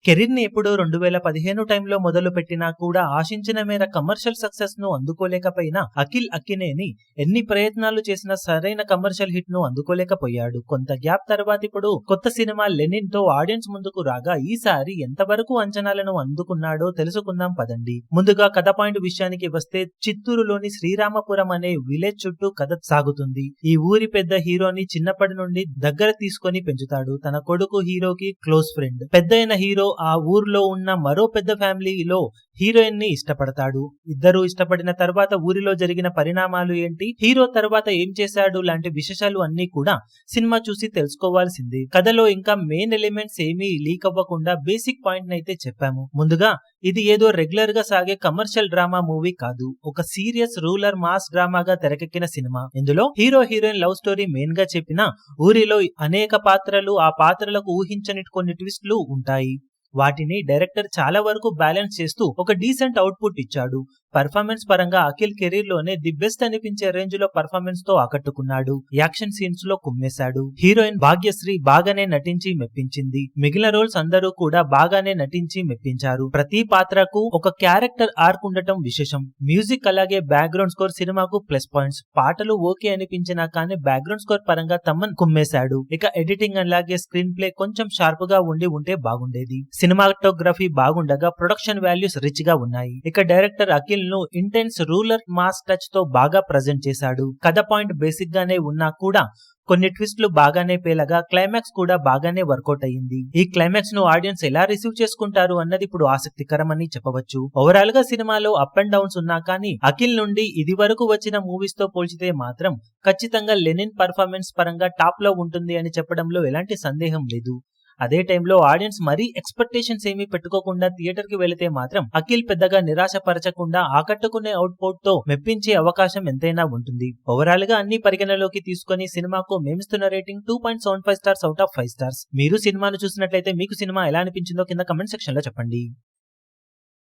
Career ని ఎప్పుడో 2015 టైంలో మొదలు పెట్టినా కూడా ఆశించిన మేర కమర్షియల్ సక్సెస్ ను అందుకోలేకపోయినా అఖిల్ అక్కినేని ఎన్ని ప్రయత్నాలు చేసినా సరైన కమర్షియల్ హిట్ ను అందుకోలేకపోయాడు. కొంత గ్యాప్ తర్వాత ఇప్పుడు కొత్త సినిమా లెనిన్ తో ఆడియన్స్ ముందుకు రాగా ఈసారి ఎంతవరకు అంచనాలను అందుకున్నాడో తెలుసుకుందాం పదండి. ముందుగా కథ పాయింట్ విషయానికి వస్తే చిత్తూరులోని శ్రీరామపురం అనే విలేజ్ చుట్టూ కథ సాగుతుంది. ఈ ఊరి పెద్ద హీరోని చిన్నప్పటి నుండి దగ్గర తీసుకొని పెంచుతాడు. తన కొడుకు హీరోకి క్లోజ్ ఫ్రెండ్. పెద్దయిన హీరో ఆ ఊర్లో ఉన్న మరో పెద్ద ఫ్యామిలీలో హీరోయిన్ ని ఇష్టపడతాడు. ఇద్దరు ఇష్టపడిన తర్వాత ఊరిలో జరిగిన పరిణామాలు ఏంటి, హీరో తర్వాత ఏం చేశాడు లాంటి విశేషాలు అన్ని కూడా సినిమా చూసి తెలుసుకోవాల్సింది. కథలో ఇంకా మెయిన్ ఎలిమెంట్స్ ఏమీ లీక్ అవ్వకుండా బేసిక్ పాయింట్ అయితే చెప్పాము. ముందుగా ఇది ఏదో రెగ్యులర్ గా సాగే కమర్షియల్ డ్రామా మూవీ కాదు, ఒక సీరియస్ రూలర్ మాస్ డ్రామాగా తెరకెక్కిన సినిమా. ఇందులో hero heroine love story main గా చెప్పిన ఊరిలో అనేక పాత్రలు, ఆ పాత్రలకు ఊహించని కొన్ని ట్విస్ట్లు ఉంటాయి. వాటిని డైరెక్టర్ చాలా వరకు బ్యాలెన్స్ చేస్తూ ఒక డీసెంట్ అవుట్పుట్ ఇచ్చాడు. పర్ఫార్మెన్స్ పరంగా అఖిల్ కెరీర్ లోనే ది బెస్ట్ అనిపించే రేంజ్ లో పర్ఫార్మెన్స్ తో ఆకట్టుకున్నాడు. యాక్షన్ సీన్స్ లో కుమ్మేశాడు. హీరోయిన్ భాగ్యశ్రీ బాగానే నటించి మెప్పించింది. మిగిలిన రోల్స్ అందరూ కూడా బాగానే నటించి మెప్పించారు. ప్రతి పాత్రకు ఒక క్యారెక్టర్ ఆర్క్ ఉండటం విశేషం. మ్యూజిక్ అలాగే బ్యాక్గ్రౌండ్ స్కోర్ సినిమాకు ప్లస్ పాయింట్స్. పాటలు ఓకే అనిపించినా కానీ బ్యాక్గ్రౌండ్ స్కోర్ పరంగా తమన్ కుమ్మేశాడు. ఇక ఎడిటింగ్ అలాగే స్క్రీన్ ప్లే కొంచెం షార్ప్ గా ఉంటే బాగుండేది. సినిమాటోగ్రఫీ బాగుండగా ప్రొడక్షన్ వాల్యూస్ రిచ్ గా ఉన్నాయి. ఇక డైరెక్టర్ అఖిల్ ను ఇంటెన్స్ రూలర్ మాస్ టచ్ తో బాగా ప్రజెంట్ చేశాడు. కథ పాయింట్ బేసిక్ గానే ఉన్నా కూడా కొన్ని ట్విస్ట్లు బాగానే పేలగా క్లైమాక్స్ కూడా బాగానే వర్కౌట్ అయ్యింది. ఈ క్లైమాక్స్ ను ఆడియన్స్ ఎలా రిసీవ్ చేసుకుంటారు అన్నది ఇప్పుడు ఆసక్తికరమని చెప్పవచ్చు. ఓవరాల్ గా సినిమాలో అప్ అండ్ డౌన్స్ ఉన్నా కానీ అఖిల్ నుండి ఇది వరకు వచ్చిన మూవీస్ తో పోల్చితే మాత్రం ఖచ్చితంగా లెనిన్ పర్ఫార్మెన్స్ పరంగా టాప్ లో ఉంటుంది అని చెప్పడంలో ఎలాంటి సందేహం లేదు. అదే టైంలో ఆడియన్స్ మరీ ఎక్స్పెక్టేషన్స్ ఏమీ పెట్టుకోకుండా థియేటర్ కి వెళితే మాత్రం అఖిల్ పెద్దగా నిరాశపరచకుండా ఆకట్టుకునే అవుట్పుట్ తో మెప్పించే అవకాశం ఎంతైనా ఉంటుంది. ఓవరాల్ గా అన్ని పరిగణలోకి తీసుకుని సినిమాకు మేమిస్తున్న rating 2.75 stars out of 5 stars. మీరు సినిమాను చూసినట్లయితే మీకు సినిమా ఎలా అనిపించిందో కింద కమెంట్ సెక్షన్ లో చెప్పండి.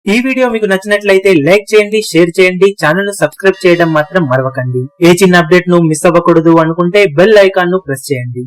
ఈ వీడియో మీకు నచ్చినట్లయితే లైక్ చేయండి, షేర్ చేయండి, ఛానల్ ను సబ్స్క్రైబ్ చేయడం మాత్రం మరవకండి. ఏ చిన్న అప్డేట్ ను మిస్ అవ్వకూడదు అనుకుంటే బెల్ ఐకాన్ ను ప్రెస్ చేయండి.